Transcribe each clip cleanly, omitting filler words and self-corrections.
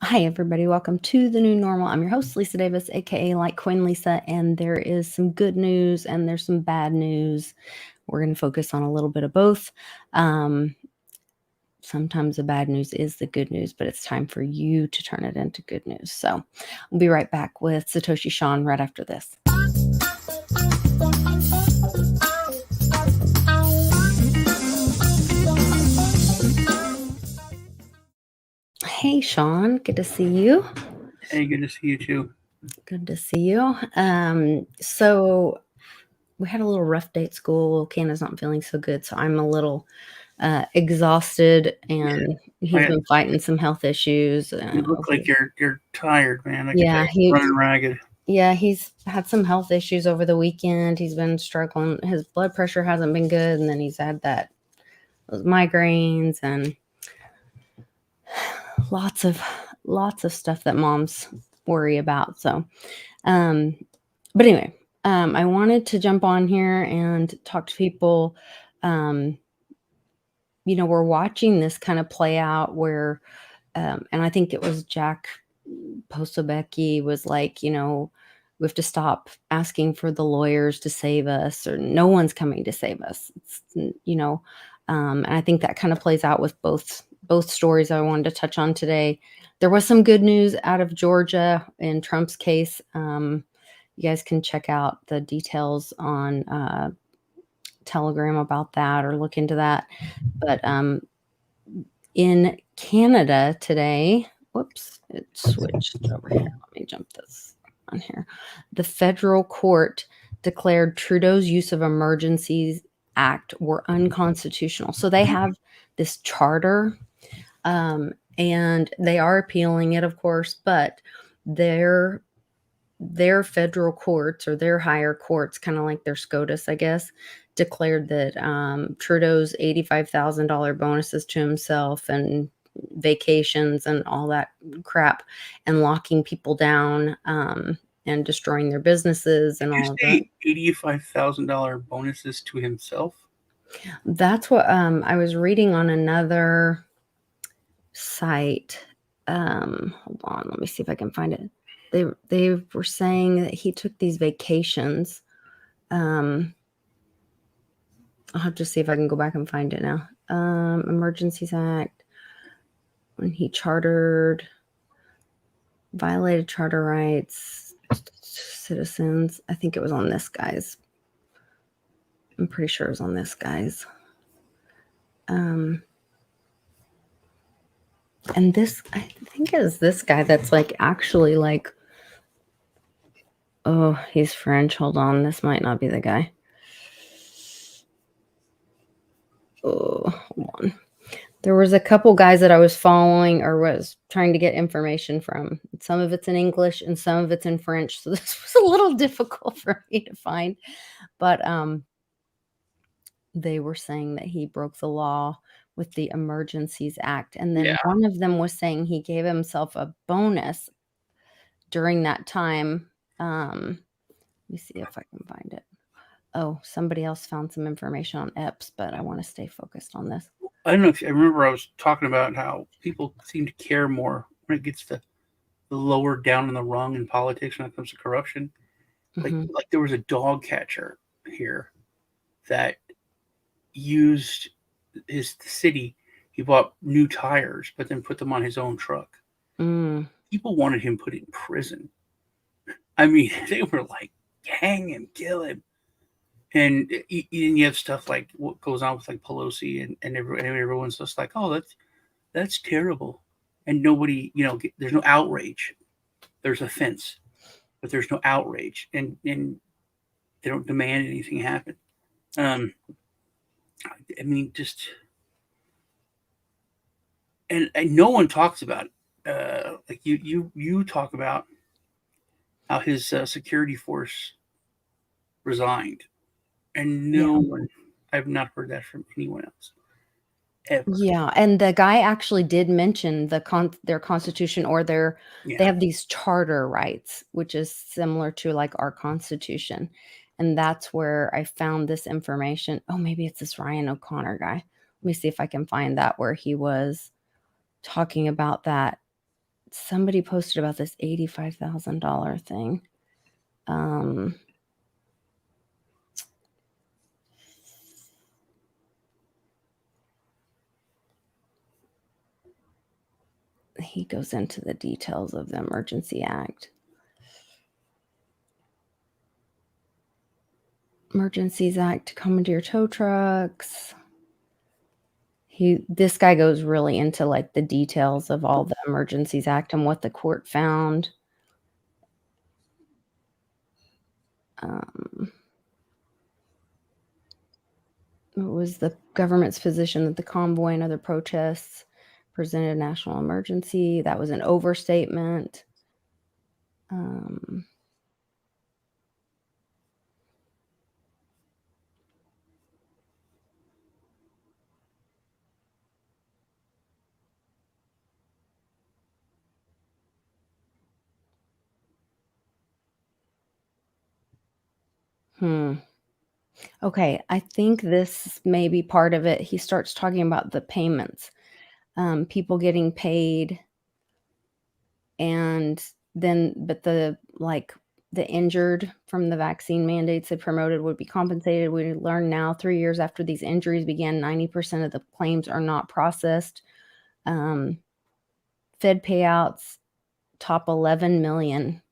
Hi, everybody. Welcome to the new normal. I'm your host, Lisa Davis, aka Like Queen Lisa, and there is some good news and there's some bad news. We're going to focus on a little bit of both. Um, Sometimes the bad news is the good news, but it's time for you to turn it into good news. So we'll be right back with Satoshi Sean right after this. Hey, Sean, good to see you. Hey, good to see you too. Good to see you. So we had a little rough day at school. Canda's not feeling so good, so I'm a little exhausted, and he's been fighting some health issues. You look like you're tired, man. I can tell Yeah, you're running ragged. he's had some health issues over the weekend. He's been struggling. His blood pressure hasn't been good, and then he's had those migraines and lots of stuff that moms worry about. So, but anyway, I wanted to jump on here and talk to people. We're watching this kind of play out where, and I think it was Jack Posobiec was like, we have to stop asking for the lawyers to save us, or no one's coming to save us. And I think that kind of plays out with both stories I wanted to touch on today. There was some good news out of Georgia in Trump's case. You guys can check out the details on Telegram about that or look into that. But in Canada today, whoops, it switched over here. Let me jump this on here. The federal court declared Trudeau's use of emergencies act were unconstitutional. So they have this charter, and they are appealing it, of course, but their federal courts, or their higher courts, kind of like their SCOTUS, I guess, declared that Trudeau's $85,000 bonuses to himself and vacations and all that crap, and locking people down, and destroying their businesses and all of that. $85,000 bonuses to himself. That's what I was reading on another site. Hold on, let me see if I can find it. They were saying that he took these vacations. I'll have to see if I can go back and find it now. Emergencies Act, when he violated charter rights, citizens. I think it was on this guy's. I'm pretty sure it was on this guy's. And this, I think, is this guy that's like actually like, oh, he's French. Hold on, this might not be the guy. Oh, hold on. There was a couple guys that I was following or was trying to get information from. Some of it's in English and some of it's in French, so this was a little difficult for me to find. But they were saying that he broke the law with the Emergencies Act, and then one of them was saying he gave himself a bonus during that time. Let me see if I can find it. Oh, somebody else found some information on EPS, but I want to stay focused on this. I don't know if I remember I was talking about how people seem to care more when it gets to the lower down in the rung in politics when it comes to corruption. Like there was a dog catcher here that used his city. He bought new tires, but then put them on his own truck. People wanted him put in prison. I mean, they were like, hang him, kill him. And you have stuff like what goes on with like Pelosi and everyone's just like, oh, that's terrible. And nobody, there's no outrage. There's offense, but there's no outrage. And they don't demand anything happen. I mean, just, and no one talks about it. Like you talk about how his security force resigned, and no one, I've not heard that from anyone else ever. Yeah, and the guy actually did mention their constitution, or they have these charter rights, which is similar to like our constitution. And that's where I found this information. Oh, maybe it's this Ryan O'Connor guy. Let me see if I can find that, where he was talking about that somebody posted about this $85,000 thing. He goes into the details of the Emergency Act. Emergencies Act, commandeer tow trucks. This guy goes really into like the details of all the Emergencies Act and what the court found. It was the government's position that the convoy and other protests presented a national emergency. That was an overstatement. Okay, I think this may be part of it. He starts talking about the payments, people getting paid, and then but the injured from the vaccine mandates they promoted would be compensated. We learn now 3 years after these injuries began, 90% of the claims are not processed. Fed payouts top 11 million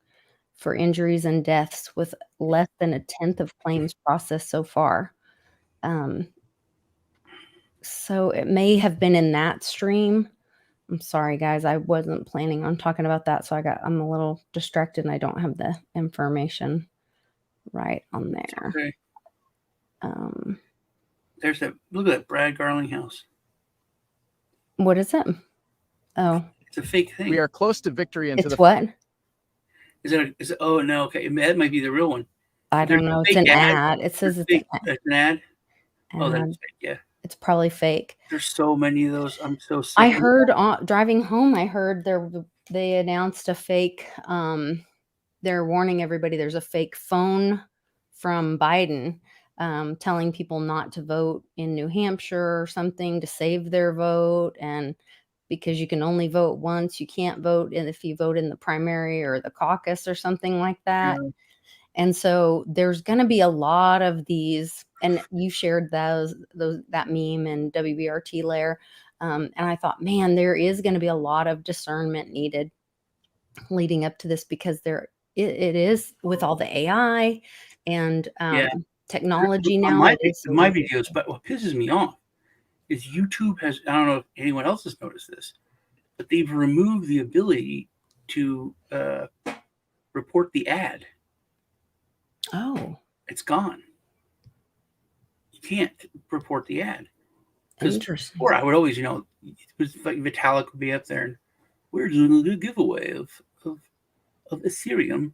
for injuries and deaths, with less than a tenth of claims processed so far. So it may have been in that stream. I'm sorry, guys. I wasn't planning on talking about that, so I'm a little distracted and I don't have the information right on there. Okay. There's that. Look at that Brad Garling house. What is it? Oh, it's a fake thing. We are close to victory. It's what? Is it? Oh no. Okay, that might be the real one. I don't know. It's an ad. It says it's an ad. Oh, that's fake. Yeah. It's probably fake. There's so many of those. I'm so sick. I heard driving home, I heard they announced a fake, they're warning everybody there's a fake phone from Biden, telling people not to vote in New Hampshire or something to save their vote. And because you can only vote once, you can't vote if you vote in the primary or the caucus or something like that. Yeah. And so there's going to be a lot of these, and you shared that meme in WBRT layer. And I thought, man, there is going to be a lot of discernment needed leading up to this, because it is with all the AI and technology now. My videos, but what pisses me off is YouTube has, I don't know if anyone else has noticed this, but they've removed the ability to report the ad. Oh, it's gone. You can't report the ad. Interesting. Or I would always, it was like Vitalik would be up there and we're doing a giveaway of Ethereum.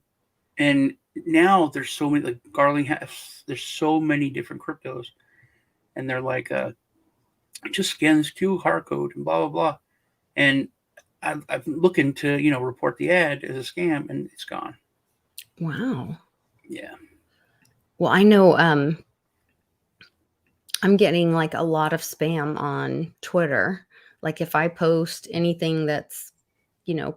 And now there's so many, like Garling has, there's so many different cryptos, and they're like, just scan this QR code and blah, blah, blah. And I'm looking to, report the ad as a scam, and it's gone. Wow. Yeah. Well, I know I'm getting like a lot of spam on Twitter. Like if I post anything that's,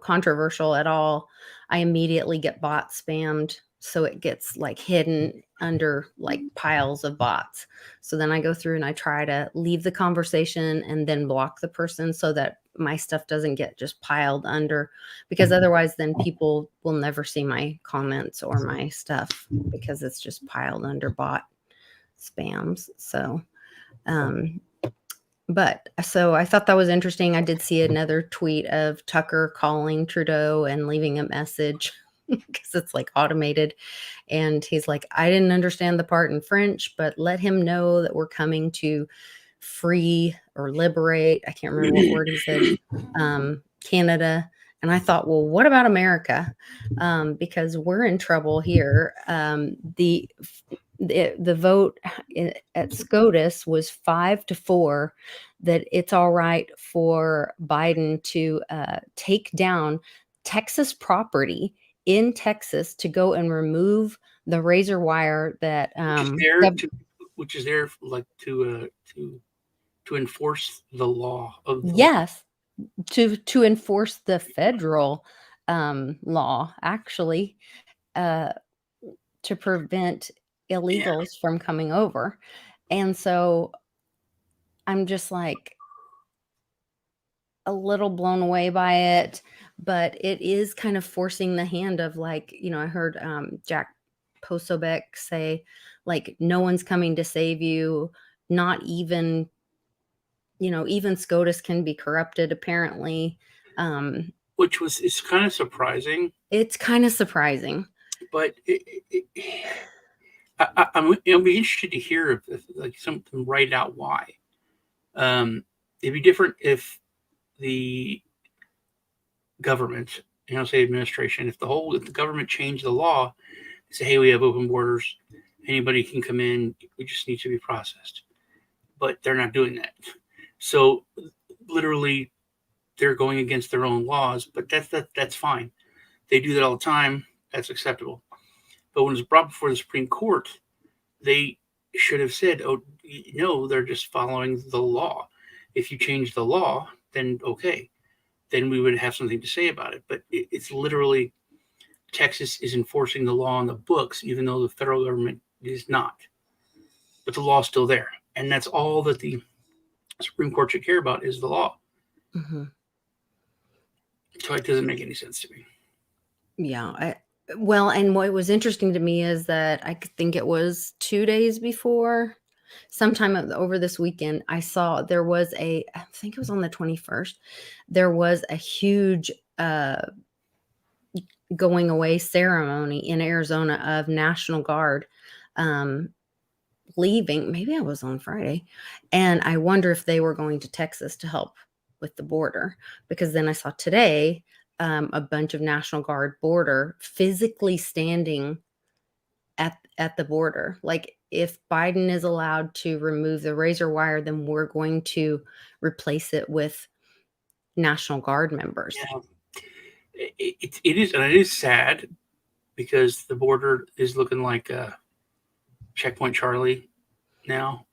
controversial at all, I immediately get bot spammed. So it gets like hidden under like piles of bots. So then I go through and I try to leave the conversation and then block the person so that my stuff doesn't get just piled under, because otherwise then people will never see my comments or my stuff because it's just piled under bot spams. So, so I thought that was interesting. I did see another tweet of Tucker calling Trudeau and leaving a message because it's like automated. And he's like, I didn't understand the part in French, but let him know that we're coming to free or liberate. I can't remember what word he said, Canada. And I thought, well, what about America? Because we're in trouble here. The vote at SCOTUS was 5-4 that it's all right for Biden to take down Texas property in Texas to go and remove the razor wire that which is there like to enforce the law of yes. to enforce the federal law, actually, uh, to prevent Yeah. illegals from coming over. And so I'm just like a little blown away by it, but it is kind of forcing the hand of, like, I heard Jack Posobiec say, like, no one's coming to save you, not even, even SCOTUS can be corrupted, apparently. Which is kind of surprising. It's kind of surprising. But I'll be interested to hear if like something write out why. It'd be different if the government, say administration, if the government changed the law, say, hey, we have open borders, anybody can come in, we just need to be processed. But they're not doing that. So literally, they're going against their own laws. But that's fine. They do that all the time. That's acceptable. But when it's brought before the Supreme Court, they should have said, oh, no, they're just following the law. If you change the law, then okay, then we would have something to say about it. But it's literally Texas is enforcing the law on the books, even though the federal government is not. But the law's still there. And that's all that the Supreme Court should care about is the law. Mm-hmm. So it doesn't make any sense to me. Yeah. Well, and what was interesting to me is that I think it was 2 days before, sometime over this weekend, I saw there was I think it was on the 21st, there was a huge going away ceremony in Arizona of National Guard leaving. Maybe I was on Friday. And I wonder if they were going to Texas to help with the border, because then I saw today a bunch of National Guard border physically standing at the border. Like, if Biden is allowed to remove the razor wire, then we're going to replace it with National Guard members. Yeah. It is, and it is sad because the border is looking like Checkpoint Charlie now.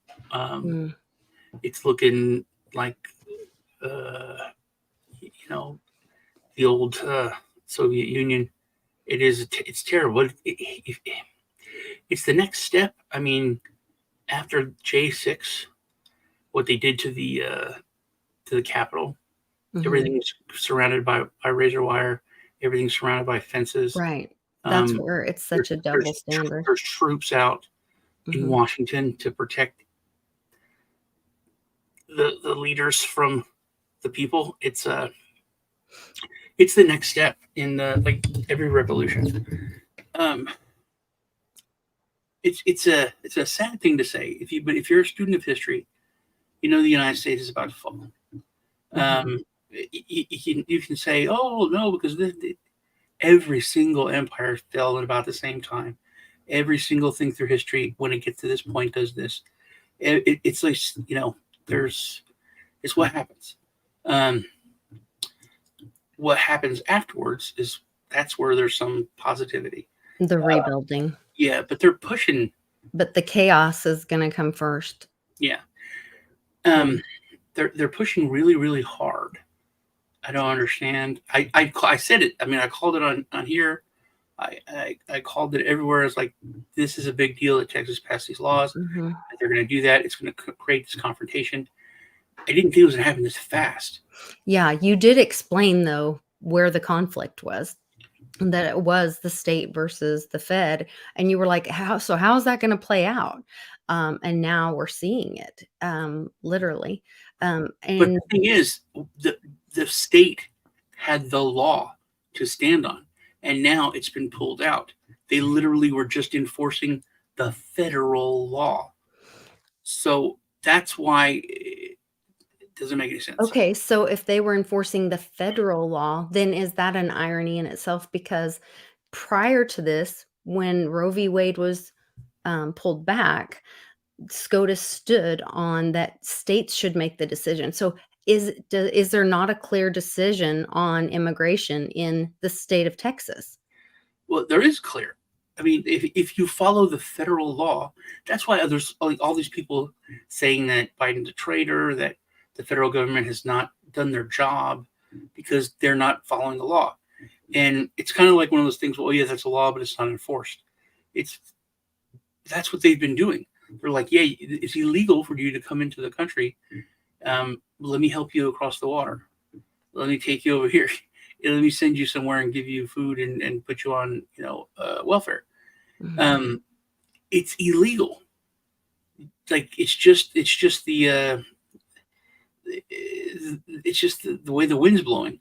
It's looking like the old Soviet Union. It's terrible. It's the next step. I mean, after J6, what they did to the Capitol, everything's surrounded by razor wire. Everything's surrounded by fences. Right. That's where it's such a double standard. There's troops out in Washington to protect the leaders from the people. It's the next step in like every revolution. It's a sad thing to say, but if you're a student of history, the United States is about to fall. You can say, oh no, because every single empire fell at about the same time. Every single thing through history, when it gets to this point, does this. It's like, it's what happens. What happens afterwards that's where there's some positivity. The rebuilding. Yeah, but they're pushing. But the chaos is going to come first. Yeah. They're pushing really, really hard. I don't understand. I said it. I mean, I called it on here. I called it everywhere. It's like, this is a big deal that Texas passed these laws. They're going to do that. It's going to create this confrontation. I didn't think it was going to happen this fast. Yeah, you did explain, though, where the conflict was, that it was the state versus the Fed. And you were like, how is that going to play out? And now we're seeing it, literally. But the thing is, the state had the law to stand on, and now it's been pulled out. They literally were just enforcing the federal law. So that's why it doesn't make any sense. Okay, so if they were enforcing the federal law, then is that an irony in itself? Because prior to this, when Roe v. Wade was pulled back, SCOTUS stood on that states should make the decision. So is there not a clear decision on immigration in the state of Texas? Well, there is clear. I mean, if you follow the federal law, that's why there's all these people saying that Biden's a traitor, that the federal government has not done their job because they're not following the law. And it's kind of like one of those things. Well, yeah, that's a law, but it's not enforced. That's what they've been doing. They're like, yeah, it's illegal for you to come into the country. Let me help you across the water. Let me take you over here. Let me send you somewhere and give you food and put you on, welfare. Mhm. It's illegal. Like it's just the way the wind's blowing.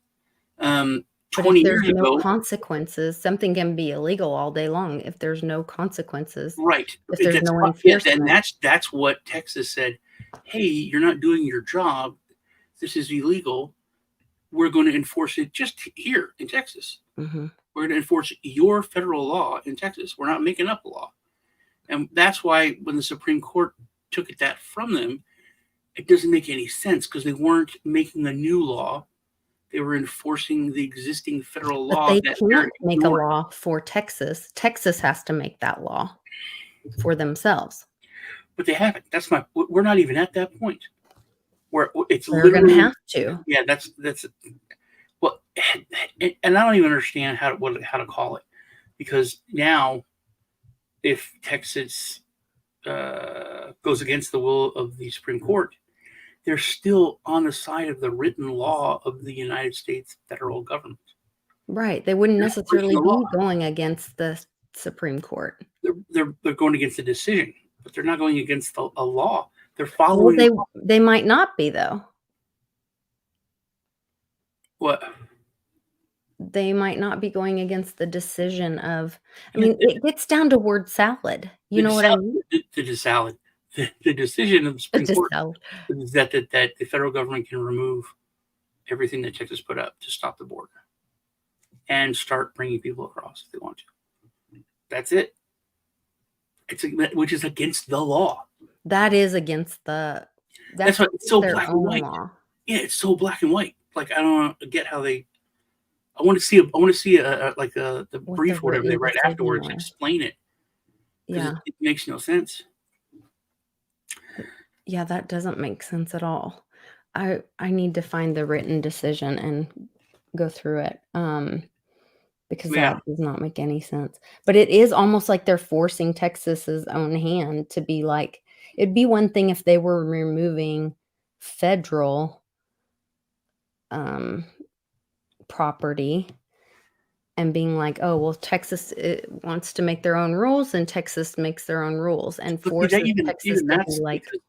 But if 20 there's years no ago, consequences, something can be illegal all day long if there's no consequences, right? if there's That's no yeah, and enforcement. that's what Texas said. Hey, you're not doing your job. This is illegal. We're going to enforce it just here in Texas. Mhm. We're going to enforce your federal law in Texas. We're not making up a law. And that's why when the Supreme Court took that from them, it doesn't make any sense because they weren't making a new law. They were enforcing the existing federal But law they that they're can't make a ignoring. law for Texas. Texas has to make that law for themselves. But they haven't. We're not even at that point where it's They're gonna literally, have to. yeah, that's well, and I don't even understand how to call it because now if Texas goes against the will of the Supreme Court, they're still on the side of the written law of the United States federal government. Right, they wouldn't They're breaking necessarily the law. be going against the Supreme Court. They're going against the decision, but they're not going against a law. They're Well, following they might not be, though. what They might not be going against the decision of I yeah, mean, it gets down to word salad. You the know what I mean? salad. The decision of the Supreme Just Court salad. is that the federal government can remove everything that Texas put up to stop the border and start bringing people across if they want to. That's it. Which is against the law. That is against the That's that's why it's so their black and own white. law. Yeah, it's so black and white. Like I don't get how they. I want to see the What the brief or whatever they written write decision afterwards. was. Explain it because Yeah. it makes no sense. Yeah, that doesn't make sense at all. I need to find the written decision and go through it, because Yeah, that does not make any sense. But it is almost like they're forcing Texas's own hand to be like it'd be one thing if they were removing federal, um, property and being like, "Oh, well, Texas, wants to make their own rules, and Texas makes their own rules," and but see, that forces Texas even to be that's like because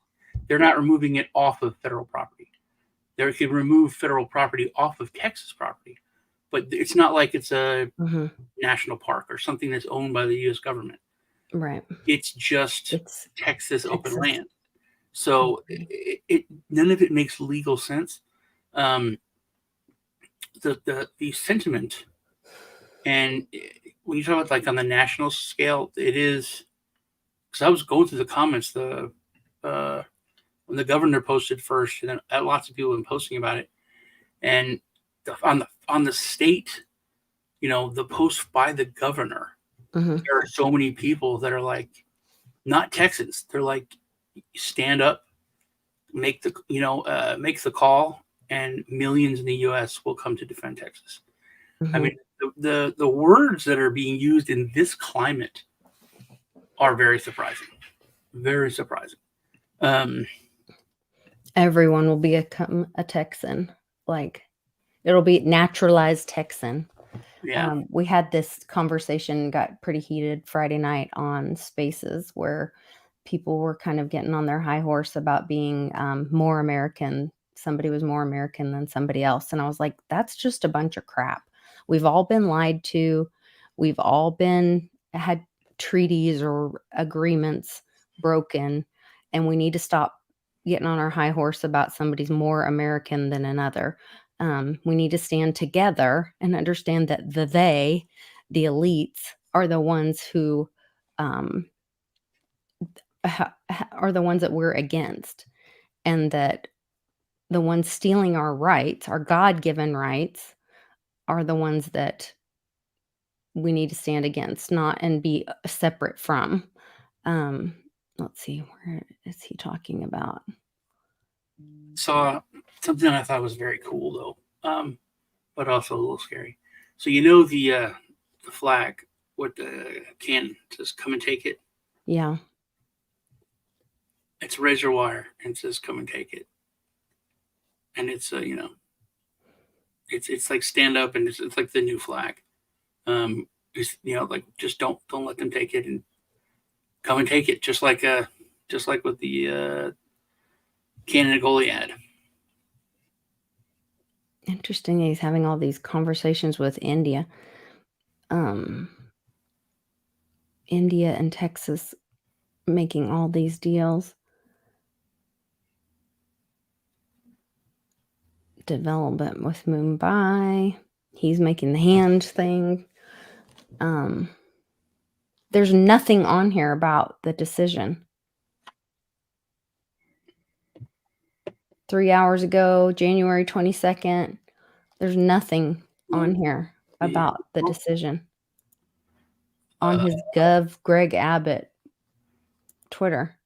they're not removing it off of federal property. They can remove federal property off of Texas property, but it's not like it's a Mhm, national park or something that's owned by the U.S. government. right. It's just It's Texas open Texas. land. So Mhm, none of it makes legal sense. Um, the sentiment and when you talk about like on the national scale, it is because I was going through the comments uh, when the governor posted first, and then lots of people have been posting about it, and on the state, the post by the governor, mhm, there are so many people that are like not Texans. They're like stand up, make the call, and millions in the U.S. will come to defend Texas. I mhm. mean, the words that are being used in this climate are very surprising. Very surprising. Um, Everyone will become a Texan, like, it'll be naturalized Texan. yeah. We had this conversation, got pretty heated Friday night on Spaces where people were kind of getting on their high horse about being more American. Somebody was more American than somebody else. And I was like, that's just a bunch of crap. We've all been lied to. We've all been had treaties or agreements broken. And we need to stop getting on our high horse about somebody's more American than another. We need to stand together and understand that the elites, are the ones who um, are the ones that we're against, and that the ones stealing our rights, our God given rights, are the ones that we need to stand against, not and be separate from. Um, let's see, where is he talking about? Saw. Something I thought was very cool though, but also a little scary. So you know the flag with the cannon says "Come and take it." Yeah. It's razor wire and it says "Come and take it," and it's it's like stand up, and it's like the new flag. It's, like just don't let them take it, and come and take it, just like with the cannon and Goliad. Interesting. He's having all these conversations with India. India and Texas making all these deals. Development with Mumbai. He's making the hand thing. There's nothing on here about the decision. 3 hours ago, January 22nd, there's nothing on here about the decision. On his Gov Greg Abbott Twitter.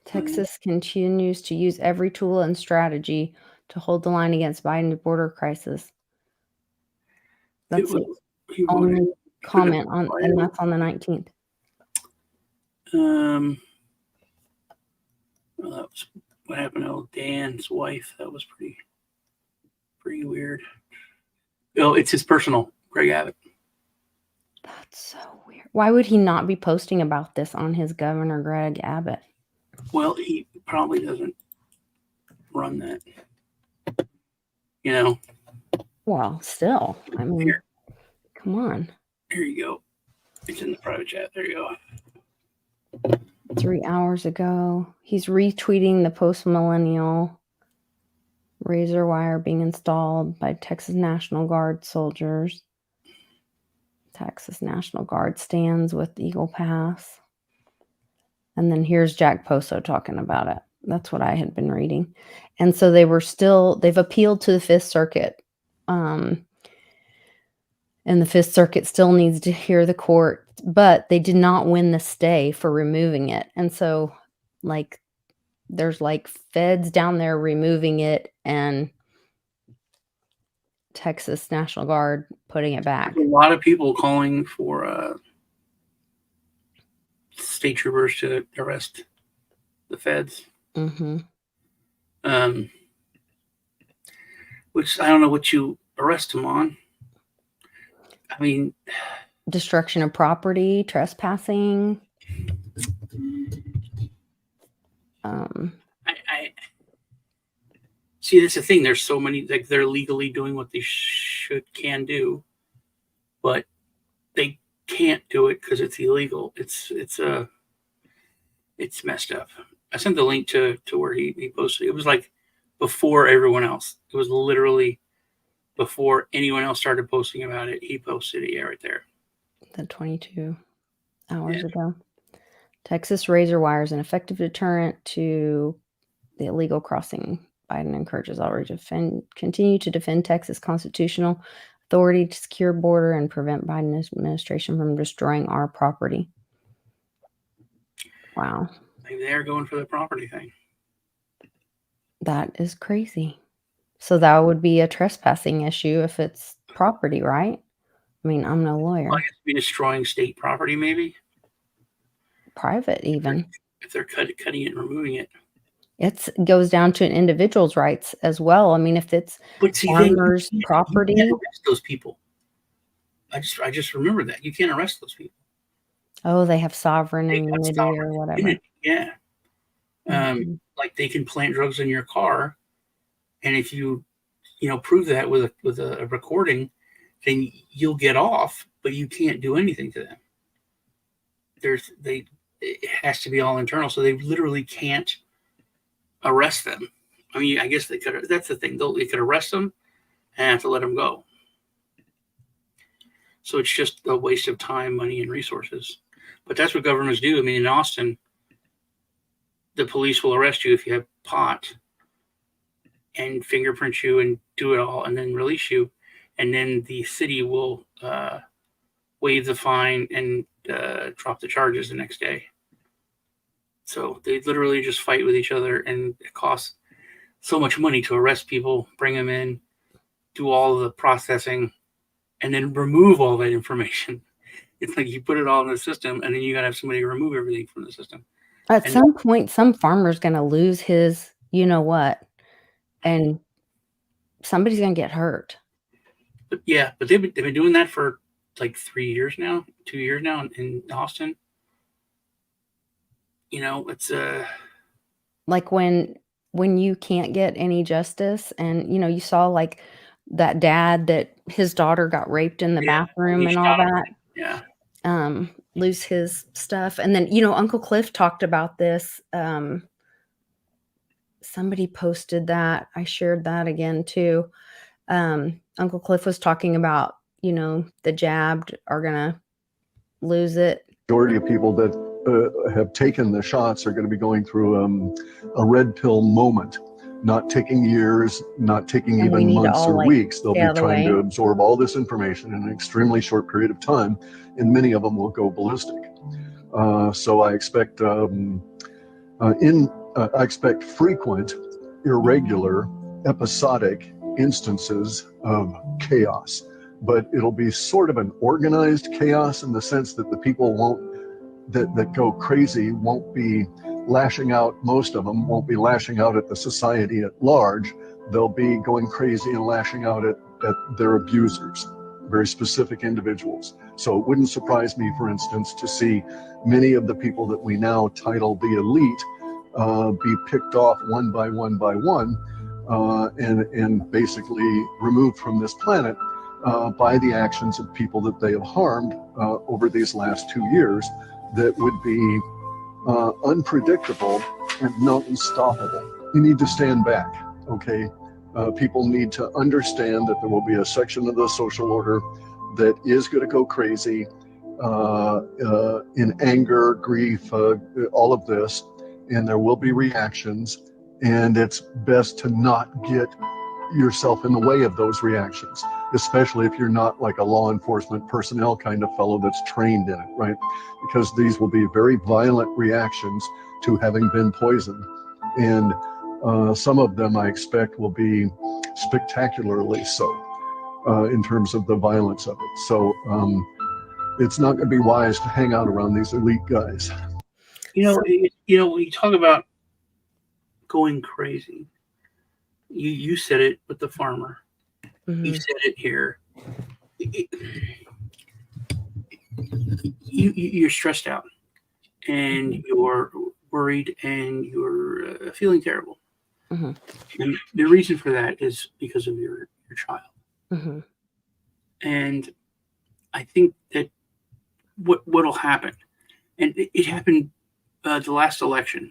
Texas continues to use every tool and strategy to hold the line against Biden's border crisis. That's the only comment on, and that's on the 19th. Well, that was what happened to Dan's wife. That was pretty weird. Oh, it's his personal, Greg Abbott. That's so weird. Why would he not be posting about this on his Governor Greg Abbott? Well, he probably doesn't run that. Well, still, I mean, come on. Here you go. It's in the private chat. There you go. 3 hours ago, he's retweeting the post-millennial razor wire being installed by Texas National Guard soldiers. Texas National Guard stands with Eagle Pass. And then here's Jack Poso talking about it. That's what I had been reading. And so they've appealed to the Fifth Circuit. And the Fifth Circuit still needs to hear the court, but they did not win the stay for removing it. And so, there's feds down there removing it and Texas National Guard putting it back. There's a lot of people calling for state troopers to arrest the feds. Mm-hmm. Which I don't know what you arrest them on. I mean, destruction of property, trespassing. I see. That's the thing. There's so many. They're legally doing what they can do, but they can't do it because it's illegal. It's messed up. I sent the link to where he posted. It was before everyone else. It was literally before anyone else started posting about it. He posted it right there. The 22 hours ago. Texas razor wire is an effective deterrent to the illegal crossing. Biden encourages already to continue to defend Texas constitutional authority to secure border and prevent Biden administration from destroying our property. Wow. Maybe they're going for the property thing. That is crazy. So that would be a trespassing issue if it's property, right? I mean, I'm no lawyer. Well, I guess it'd be destroying state property, maybe. Private, even. If they're cutting it and removing it. It goes down to an individual's rights as well. I mean, if it's farmers' property. You can't arrest those people. I just remember that. You can't arrest those people. Oh, they have sovereign immunity or whatever. Yeah. They can plant drugs in your car, and if you prove that with a recording, then you'll get off, but you can't do anything to them. It has to be all internal, so they literally can't arrest them. I mean, I guess they could. That's the thing. They could arrest them and have to let them go. So it's just a waste of time, money, and resources. But that's what governments do. I mean, in Austin, the police will arrest you if you have pot and fingerprint you and do it all and then release you. And then the city will waive the fine and drop the charges the next day. So they literally just fight with each other, and it costs so much money to arrest people, bring them in, do all the processing, and then remove all that information. It's like you put it all in the system, and then you got to have somebody remove everything from the system. At And some point, some farmer's gonna lose his you know what, and somebody's gonna get hurt. but yeah, but they've been doing that for like 3 years now, 2 years now in Austin. It's Like, when you can't get any justice and, you saw, like, that dad that his daughter got raped in the yeah, bathroom he and all shot that, him. Yeah, lose his stuff, and then, Uncle Cliff talked about this, somebody posted that, I shared that again too. Uncle Cliff was talking about, the jabbed are gonna lose it. Majority of people that have taken the shots are going to be going through a red pill moment, not taking years, not taking And we even need to months all, or like, weeks. They'll stay be out of the trying way. to absorb all this information in an extremely short period of time, and many of them will go ballistic. So I expect I expect frequent, irregular, episodic instances of chaos, but it'll be sort of an organized chaos in the sense that the people that go crazy won't be lashing out. Most of them won't be lashing out at the society at large. They'll be going crazy and lashing out at their abusers, very specific individuals. So it wouldn't surprise me, for instance, to see many of the people that we now title the elite be picked off one by one by one, and basically removed from this planet by the actions of people that they have harmed over these last 2 years that would be unpredictable and not unstoppable. You need to stand back, okay? People need to understand that there will be a section of the social order that is going to go crazy in anger, grief, all of this, and there will be reactions, and it's best to not get yourself in the way of those reactions, especially if you're not like a law enforcement personnel kind of fellow that's trained in it, right? Because these will be very violent reactions to having been poisoned, and some of them I expect will be spectacularly so in terms of the violence of it. So it's not going to be wise to hang out around these elite guys. So when you talk about going crazy, you said it with the farmer. You mhm, said it here. You're stressed out, and mhm, you're worried, and you're feeling terrible. mhm, And the reason for that is because of your child. mhm, And I think that what'll happen, and it happened the last election.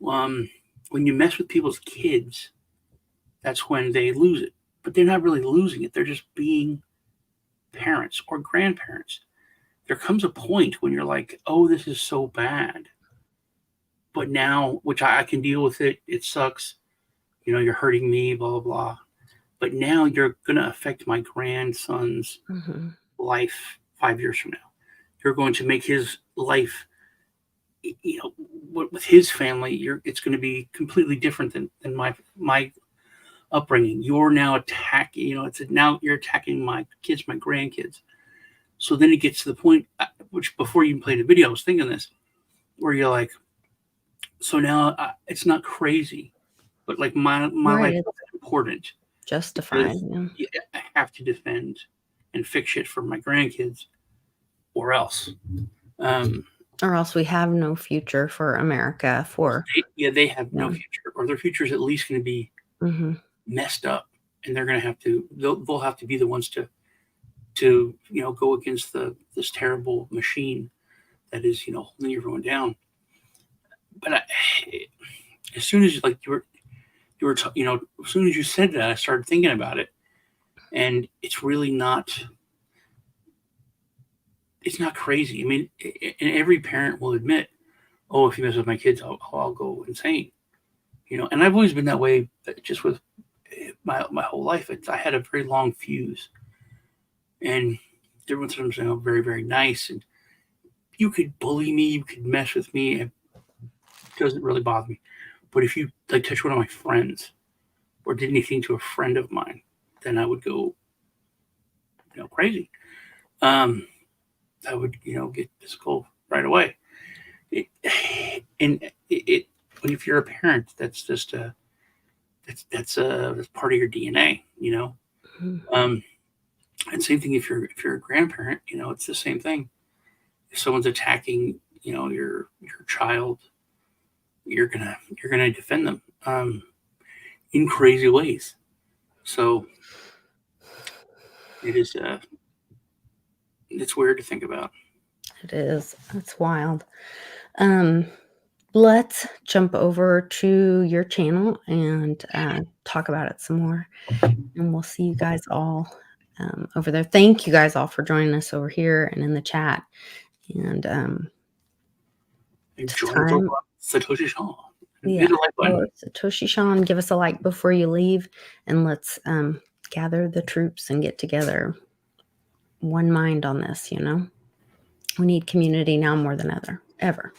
Um, when you mess with people's kids, that's when they lose it. But they're not really losing it; they're just being parents or grandparents. There comes a point when you're like, "Oh, this is so bad," but now, which I can deal with it. It sucks. You're hurting me, blah blah blah. But now you're gonna affect my grandson's mhm. life 5 years from now. You're going to make his life, with his family. It's going to be completely different than my upbringing. You're now attacking. Now you're attacking my kids, my grandkids. So then it gets to the point, which before you even played the video, I was thinking this, where you're like, so now it's not crazy, but like my Right, life is it's important justified, because yeah. I have to defend and fix shit for my grandkids, or else. Um, Or else we have no future for America for they have no yeah. future, or their future is at least going to be Mhm, messed up, and they're going to have to. They'll have to be the ones to go against this terrible machine that is holding everyone down. But as soon as like you were as soon as you said that, I started thinking about it, and it's really not. It's not crazy. I mean, and every parent will admit, "Oh, if you mess with my kids, I'll go insane." And I've always been that way, just with my whole life. I had a very long fuse, and everyone said I'm very very nice, and you could bully me, you could mess with me, doesn't really bother me. But if you like touch one of my friends or did anything to a friend of mine, then I would go, crazy. I would, get physical right away. When if you're a parent, that's just that's part of your DNA, Mhm. And same thing if you're a grandparent, it's the same thing. If someone's attacking, your child, you're gonna defend them in crazy ways. So it is it's weird to think about. It is. It's wild. Um, let's jump over to your channel and talk about it some more. And we'll see you guys all over there. Thank you guys all for joining us over here and in the chat. And it's Join us over time. on Satoshi Shaw. Yeah. Hit the like button. Satoshi Sean, give us a like before you leave, and let's gather the troops and get together. One mind on this, We need community now more than ever.